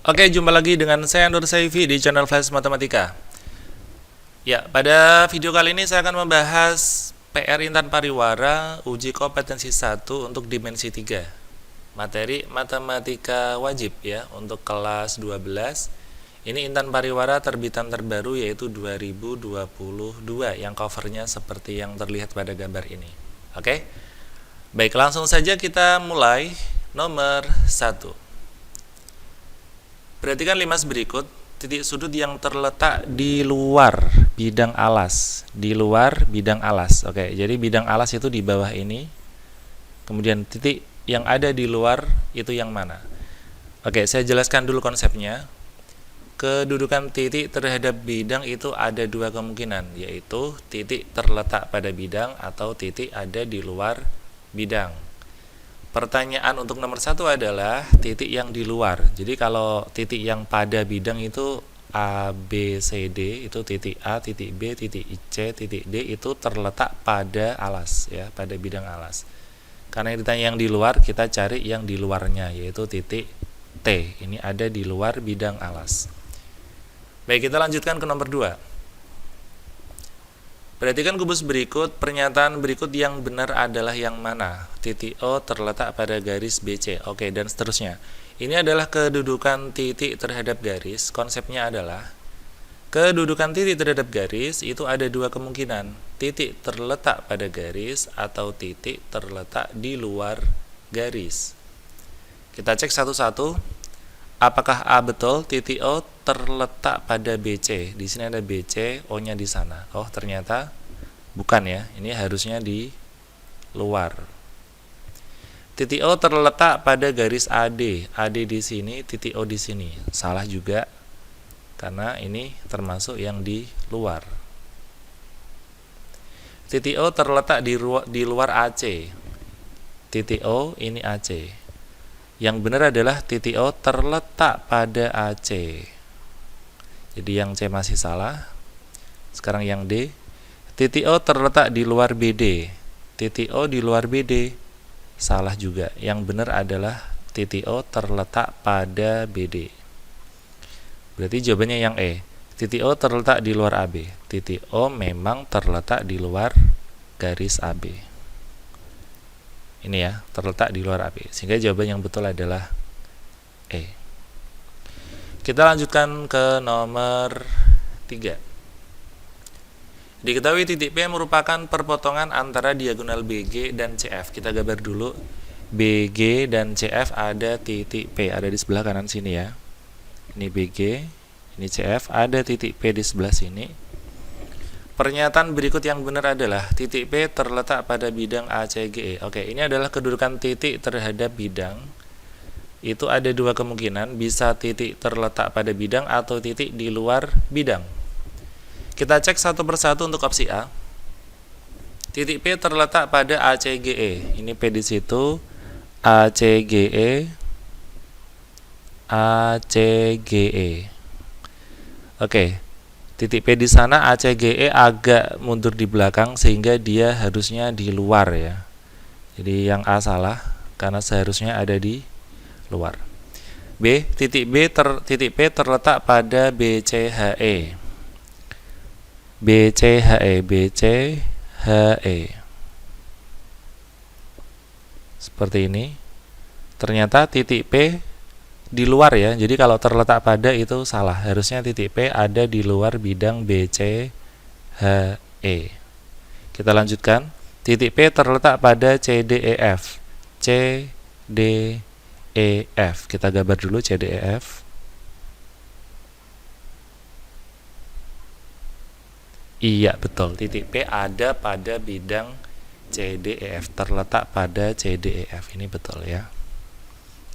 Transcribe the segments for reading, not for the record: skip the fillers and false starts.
Oke, jumpa lagi dengan saya Nur Saifi di channel Flash Matematika. Ya, pada video kali ini saya akan membahas PR Intan Pariwara uji kompetensi 1 untuk dimensi 3. Materi matematika wajib ya untuk kelas 12. Ini Intan Pariwara terbitan terbaru yaitu 2022 yang covernya seperti yang terlihat pada gambar ini. Oke. Baik, langsung saja kita mulai nomor 1. Perhatikan limas berikut, titik sudut yang terletak di luar bidang alas. Di luar bidang alas. Oke, jadi bidang alas itu di bawah ini. Kemudian titik yang ada di luar itu yang mana? Oke, saya jelaskan dulu konsepnya. Kedudukan titik terhadap bidang itu ada dua kemungkinan, yaitu titik terletak pada bidang atau titik ada di luar bidang. Pertanyaan untuk nomor 1 adalah titik yang di luar. Jadi kalau titik yang pada bidang itu A, B, C, D, itu titik A, titik B, titik C, titik D itu terletak pada alas ya, pada bidang alas. Karena ditanya yang di luar, kita cari yang di luarnya, yaitu titik T. Ini ada di luar bidang alas. Baik, kita lanjutkan ke nomor 2. Perhatikan kubus berikut, pernyataan berikut yang benar adalah yang mana? Titik O terletak pada garis BC. Oke, dan seterusnya. Ini adalah kedudukan titik terhadap garis. Konsepnya adalah kedudukan titik terhadap garis itu ada dua kemungkinan. Titik terletak pada garis atau titik terletak di luar garis. Kita cek satu-satu. Apakah A betul? Titik O terletak pada BC. Di sini ada BC, O-nya di sana. Oh, ternyata bukan ya. Ini harusnya di luar. Titik O terletak pada garis AD. AD di sini, titik O di sini. Salah juga. Karena ini termasuk yang di luar. Titik O terletak di luar AC. Titik O ini AC. Yang benar adalah titik O terletak pada AC. Jadi yang C masih salah. Sekarang yang D. Titik O terletak di luar BD. Titik O di luar BD. Salah juga. Yang benar adalah titik O terletak pada BD. Berarti jawabannya yang E. Titik O terletak di luar AB. Titik O memang terletak di luar garis AB. Ini ya, terletak di luar AB. Sehingga jawaban yang betul adalah E. Kita lanjutkan ke nomor 3. Diketahui titik P merupakan perpotongan antara diagonal BG dan CF. Kita gambar dulu. BG dan CF ada titik P, ada di sebelah kanan sini ya. Ini BG, ini CF, ada titik P di sebelah sini. Pernyataan berikut yang benar adalah titik P terletak pada bidang ACGE. Oke, ini adalah kedudukan titik terhadap bidang. Itu ada dua kemungkinan, bisa titik terletak pada bidang atau titik di luar bidang. Kita cek satu persatu untuk opsi A. Titik P terletak pada ACGE. Ini P di situ, ACGE, ACGE. Oke. Titik P di sana, ACGE agak mundur di belakang sehingga dia harusnya di luar ya. Jadi yang A salah karena seharusnya ada di luar. B, titik P terletak pada BCHE. BCHE, BCHE. Seperti ini. Ternyata titik P di luar ya, jadi kalau terletak pada itu salah, harusnya titik P ada di luar bidang BCHE. Kita lanjutkan, titik P terletak pada CDEF. CDEF, kita gambar dulu CDEF. Iya betul, titik P ada pada bidang CDEF, terletak pada CDEF, ini betul ya.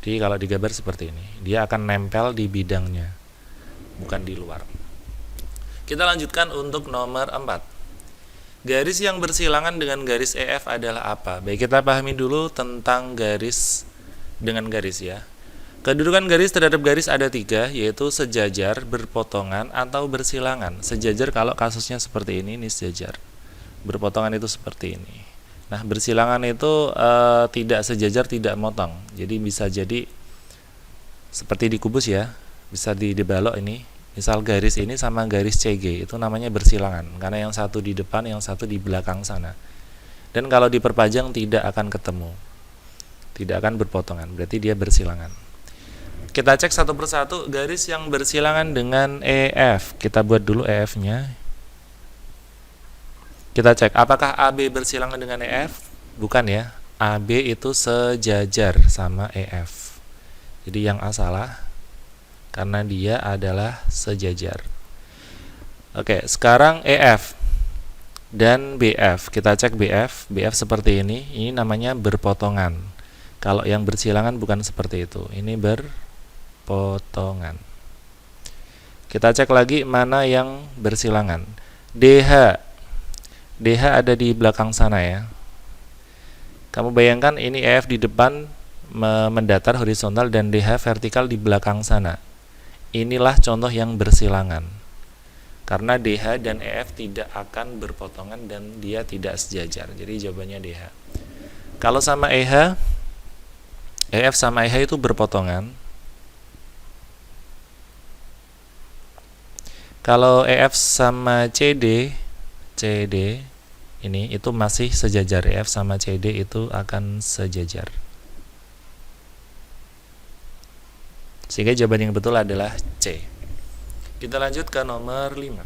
Jadi kalau digambar seperti ini, dia akan nempel di bidangnya, bukan di luar. Kita lanjutkan untuk nomor 4. Garis yang bersilangan dengan garis EF adalah apa? Baik, kita pahami dulu tentang garis dengan garis ya. Kedudukan garis terhadap garis ada 3, yaitu sejajar, berpotongan, atau bersilangan. Sejajar kalau kasusnya seperti ini sejajar. Berpotongan itu seperti ini. Nah, bersilangan itu tidak sejajar, tidak motong. Jadi bisa jadi seperti di kubus ya. bisa dibalok ini. Misal garis ini sama garis CG itu namanya bersilangan karena yang satu di depan, yang satu di belakang sana. Dan kalau diperpanjang tidak akan ketemu, tidak akan berpotongan, berarti dia bersilangan. Kita cek satu persatu garis yang bersilangan dengan EF. Kita buat dulu EF-nya. Kita cek apakah AB bersilangan dengan EF? Bukan ya. AB itu sejajar sama EF. Jadi yang A salah karena dia adalah sejajar. Oke, sekarang EF dan BF. Kita cek BF. BF seperti ini. Ini namanya berpotongan. Kalau yang bersilangan bukan seperti itu. Ini berpotongan. Kita cek lagi mana yang bersilangan. DH. DH ada di belakang sana ya. Kamu bayangkan ini EF di depan mendatar horizontal dan DH vertikal di belakang sana. Inilah contoh yang bersilangan. Karena DH dan EF tidak akan berpotongan dan dia tidak sejajar. Jadi jawabannya DH. Kalau sama EH, EF sama EH itu berpotongan. Kalau EF sama CD ini itu masih sejajar. EF sama CD itu akan sejajar. Sehingga jawaban yang betul adalah C. Kita lanjut ke nomor 5.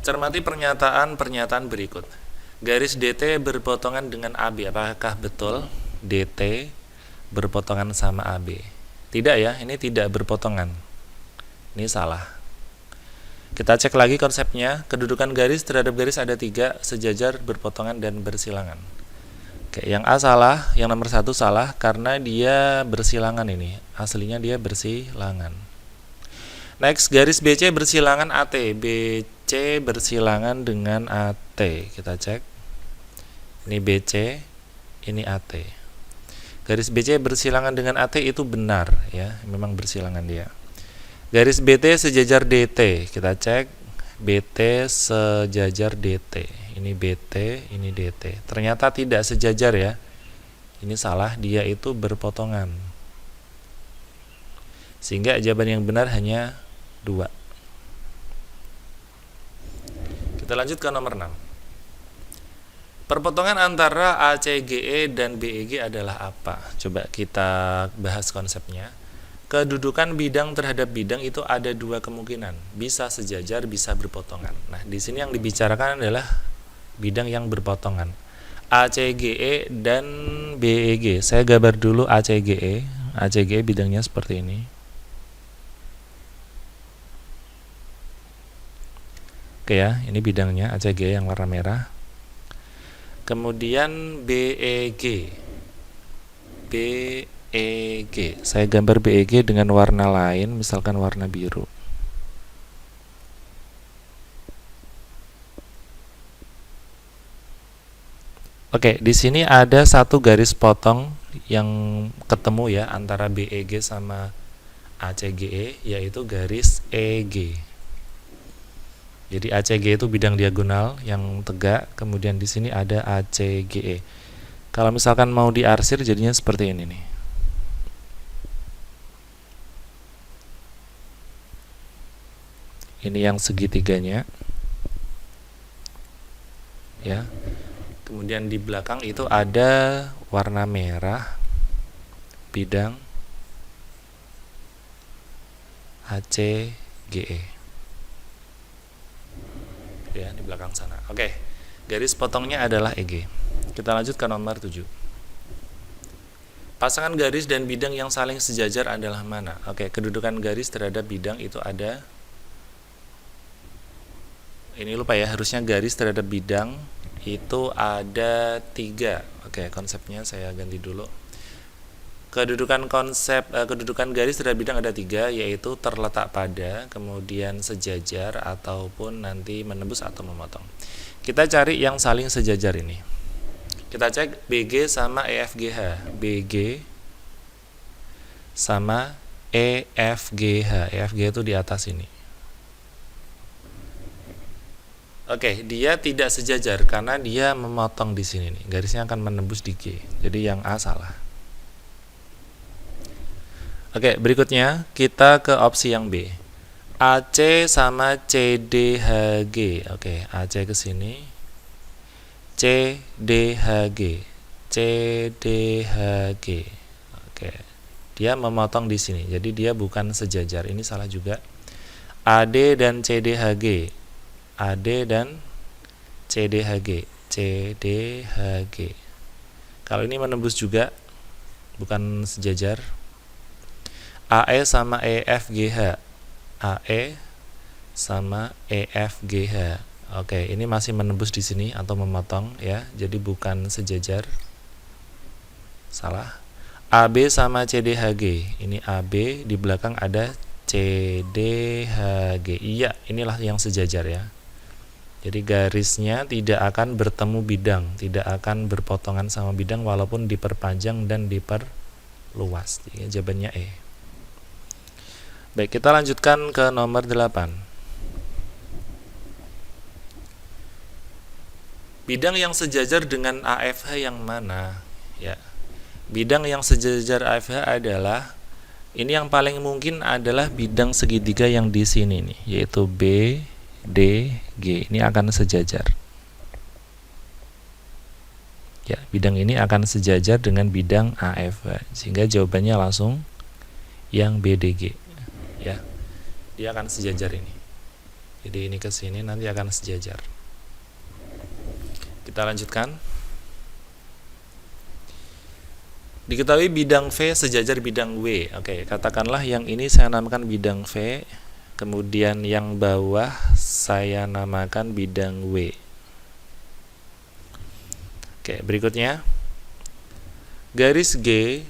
Cermati pernyataan-pernyataan berikut. Garis DT berpotongan dengan AB. Apakah betul DT berpotongan sama AB? Tidak ya, ini tidak berpotongan. Ini salah. Kita cek lagi konsepnya. Kedudukan garis terhadap garis ada 3, sejajar, berpotongan, dan bersilangan. Oke, yang A salah, yang nomor 1 salah karena dia bersilangan ini. Aslinya dia bersilangan. Next, garis BC bersilangan AT. BC bersilangan dengan AT. Kita cek. Ini BC, ini AT. Garis BC bersilangan dengan AT itu benar ya, memang bersilangan dia. Garis BT sejajar DT. Kita cek. BT sejajar DT. Ini BT, ini DT. Ternyata tidak sejajar ya. Ini salah, dia itu berpotongan. Sehingga jawaban yang benar hanya 2. Kita lanjut ke nomor 6. Perpotongan antara ACGE dan BEG adalah apa? Coba kita bahas konsepnya. Kedudukan bidang terhadap bidang itu ada 2 kemungkinan. Bisa sejajar, bisa berpotongan. Nah, di sini yang dibicarakan adalah bidang yang berpotongan. ACGE dan BEG. Saya gambar dulu ACGE. ACGE bidangnya seperti ini. Oke ya, ini bidangnya ACG yang warna merah. Kemudian BEG. BEG. Saya gambar BEG dengan warna lain, misalkan warna biru. Oke, di sini ada satu garis potong yang ketemu ya antara BEG sama ACGE, yaitu garis EG. Jadi ACG itu bidang diagonal yang tegak, kemudian di sini ada ACGE. Kalau misalkan mau diarsir jadinya seperti ini nih. Ini yang segitiganya. Ya. Kemudian di belakang itu ada warna merah bidang ACGE. Ya, di belakang sana. Oke. Garis potongnya adalah EG. Kita lanjut ke nomor 7. Pasangan garis dan bidang yang saling sejajar adalah mana? Oke, kedudukan garis terhadap bidang itu ada. Ini lupa ya, harusnya garis terhadap bidang itu ada 3. Oke, konsepnya saya ganti dulu. Kedudukan garis terhadap bidang ada 3, yaitu terletak pada, kemudian sejajar, ataupun nanti menembus atau memotong. Kita cari yang saling sejajar ini. Kita cek BG sama EFGH. BG sama EFGH. EFGH itu di atas ini. Oke, dia tidak sejajar karena dia memotong di sini nih. Garisnya akan menembus di G. Jadi yang A salah. Oke, berikutnya kita ke opsi yang B. AC sama CDHG. Oke, AC ke sini. CDHG. CDHG. Oke. Dia memotong di sini. Jadi dia bukan sejajar. Ini salah juga. AD dan CDHG. AD dan CDHG. CDHG. Kalau ini menembus juga, bukan sejajar. AE sama EFGH. AE sama EFGH. Oke, ini masih menembus di sini atau memotong ya. Jadi bukan sejajar. Salah. AB sama CDHG. Ini AB, di belakang ada CDHG. Iya, inilah yang sejajar ya. Jadi garisnya tidak akan bertemu bidang, tidak akan berpotongan sama bidang walaupun diperpanjang dan diperluas. Jadi jawabannya E. Baik, kita lanjutkan ke nomor 8. Bidang yang sejajar dengan AFH yang mana? Ya. Bidang yang sejajar AFH adalah ini yang paling mungkin adalah bidang segitiga yang di sini nih, yaitu B, D, G. Ini akan sejajar. Ya, bidang ini akan sejajar dengan bidang AFH. Sehingga jawabannya langsung yang BDG. Ya, dia akan sejajar ini. Jadi ini ke sini nanti akan sejajar. Kita lanjutkan. Diketahui bidang V sejajar bidang W. Oke, katakanlah yang ini saya namakan bidang V, kemudian yang bawah saya namakan bidang W. Oke, berikutnya garis G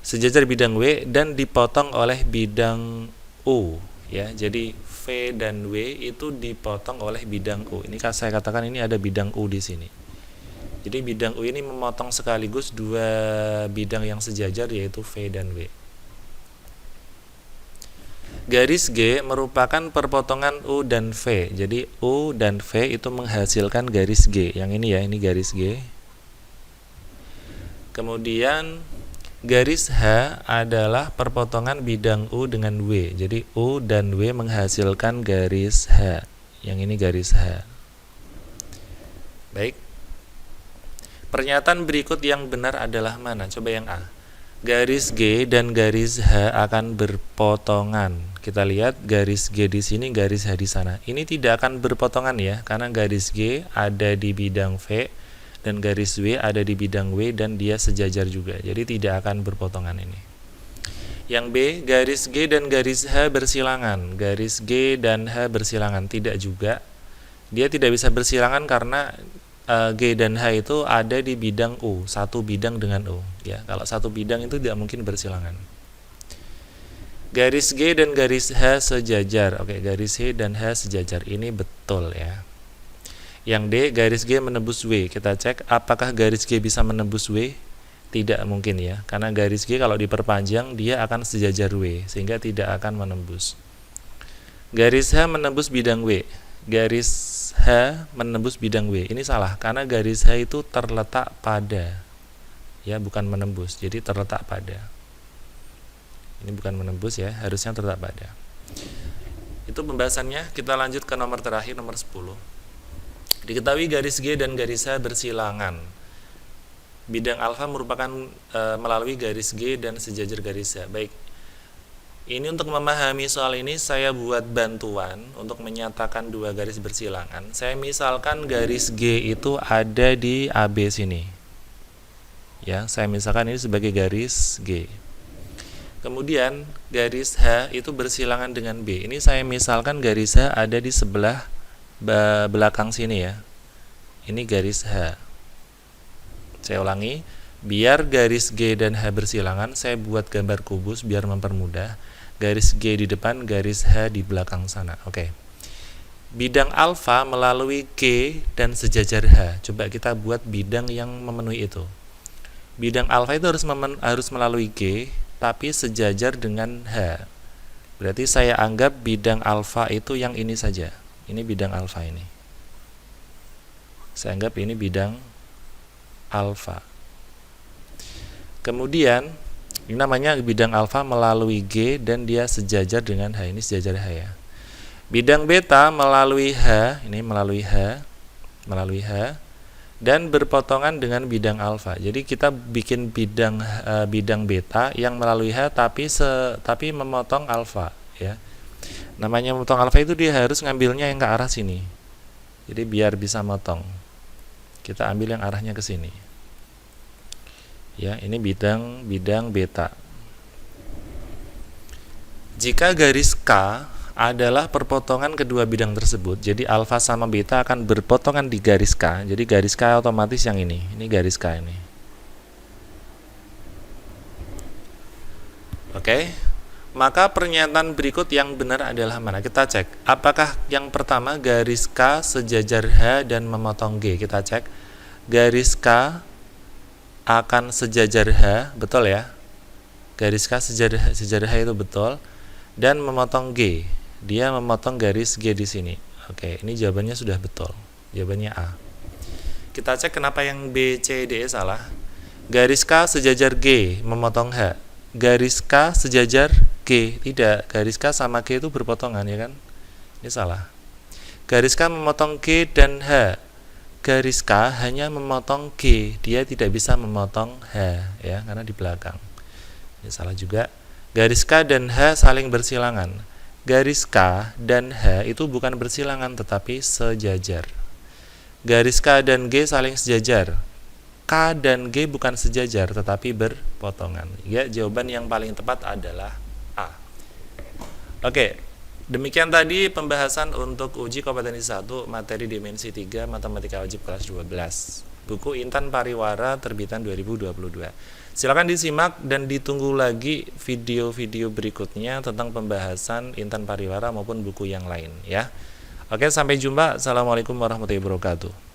sejajar bidang W dan dipotong oleh bidang U ya. Jadi V dan W itu dipotong oleh bidang U. Ini saya katakan ini ada bidang U di sini. Jadi bidang U ini memotong sekaligus dua bidang yang sejajar yaitu V dan W. Garis G merupakan perpotongan U dan V. Jadi U dan V itu menghasilkan garis G. Yang ini ya, ini garis G. Kemudian garis H adalah perpotongan bidang U dengan W. Jadi U dan W menghasilkan garis H. Yang ini garis H. Baik. Pernyataan berikut yang benar adalah mana? Coba yang A. Garis G dan garis H akan berpotongan. Kita lihat garis G di sini, garis H di sana. Ini tidak akan berpotongan ya, karena garis G ada di bidang V dan garis W ada di bidang W dan dia sejajar juga. Jadi tidak akan berpotongan ini. Yang B, garis G dan garis H bersilangan. Garis G dan H bersilangan, tidak juga. Dia tidak bisa bersilangan karena G dan H itu ada di bidang U, satu bidang dengan U ya. Kalau satu bidang itu tidak mungkin bersilangan. Garis G dan garis H sejajar. Oke, garis G dan H sejajar. Ini betul ya. Yang D, garis G menembus W. Kita cek apakah garis G bisa menembus W? Tidak mungkin ya, karena garis G kalau diperpanjang dia akan sejajar W, sehingga tidak akan menembus. Garis H menembus bidang W. Garis H menembus bidang W. Ini salah, karena garis H itu terletak pada, ya, bukan menembus. Jadi terletak pada. Ini bukan menembus ya, harusnya terletak pada. Itu pembahasannya. Kita lanjut ke nomor terakhir, nomor 10. Diketahui garis G dan garis H bersilangan. Bidang alfa merupakan melalui garis G dan sejajar garis H. Baik. Ini untuk memahami soal ini saya buat bantuan untuk menyatakan dua garis bersilangan. Saya misalkan garis G itu ada di AB sini. Ya, saya misalkan ini sebagai garis G. Kemudian garis H itu bersilangan dengan B. Ini saya misalkan garis H ada di sebelah belakang sini ya. Ini garis H. Saya ulangi, biar garis G dan H bersilangan, saya buat gambar kubus biar mempermudah. Garis G di depan, garis H di belakang sana. Oke. Bidang alfa melalui G dan sejajar H. Coba kita buat bidang yang memenuhi itu. Bidang alfa itu harus melalui G, tapi sejajar dengan H. Berarti saya anggap bidang alfa itu yang ini saja. Ini bidang alfa ini. Saya anggap ini bidang alfa. Kemudian Ini namanya bidang alfa melalui G dan dia sejajar dengan H. Ini sejajar H ya. Bidang beta melalui H, ini melalui H dan berpotongan dengan bidang alfa. Jadi kita bikin bidang beta yang melalui H tapi memotong alfa ya. Namanya memotong alfa itu dia harus ngambilnya yang ke arah sini. Jadi biar bisa motong, kita ambil yang arahnya ke sini. Ya, ini bidang beta. Jika garis K adalah perpotongan kedua bidang tersebut, jadi alfa sama beta akan berpotongan di garis K. Jadi garis K otomatis yang ini garis K ini. Oke. Maka pernyataan berikut yang benar adalah mana? Kita cek. Apakah yang pertama garis K sejajar H dan memotong G? Kita cek. Garis K akan sejajar H, betul ya? Garis K sejajar H itu betul. Dan memotong G. Dia memotong garis G di sini. Oke, ini jawabannya sudah betul. Jawabannya A. Kita cek kenapa yang B, C, D salah. Garis K sejajar G, memotong H. Garis K sejajar G, tidak. Garis K sama G itu berpotongan, ya kan? Ini salah. Garis K memotong G dan H. Garis K hanya memotong G, dia tidak bisa memotong H, ya, karena di belakang. Ini salah juga. Garis K dan H saling bersilangan. Garis K dan H itu bukan bersilangan tetapi sejajar. Garis K dan G saling sejajar. K dan G bukan sejajar tetapi berpotongan. Ya, jawaban yang paling tepat adalah A. Oke, demikian tadi pembahasan untuk uji kompetensi 1 materi dimensi 3 matematika wajib kelas 12. Buku Intan Pariwara terbitan 2022. Silakan disimak dan ditunggu lagi video-video berikutnya tentang pembahasan Intan Pariwara maupun buku yang lain ya. Oke, sampai jumpa. Assalamualaikum warahmatullahi wabarakatuh.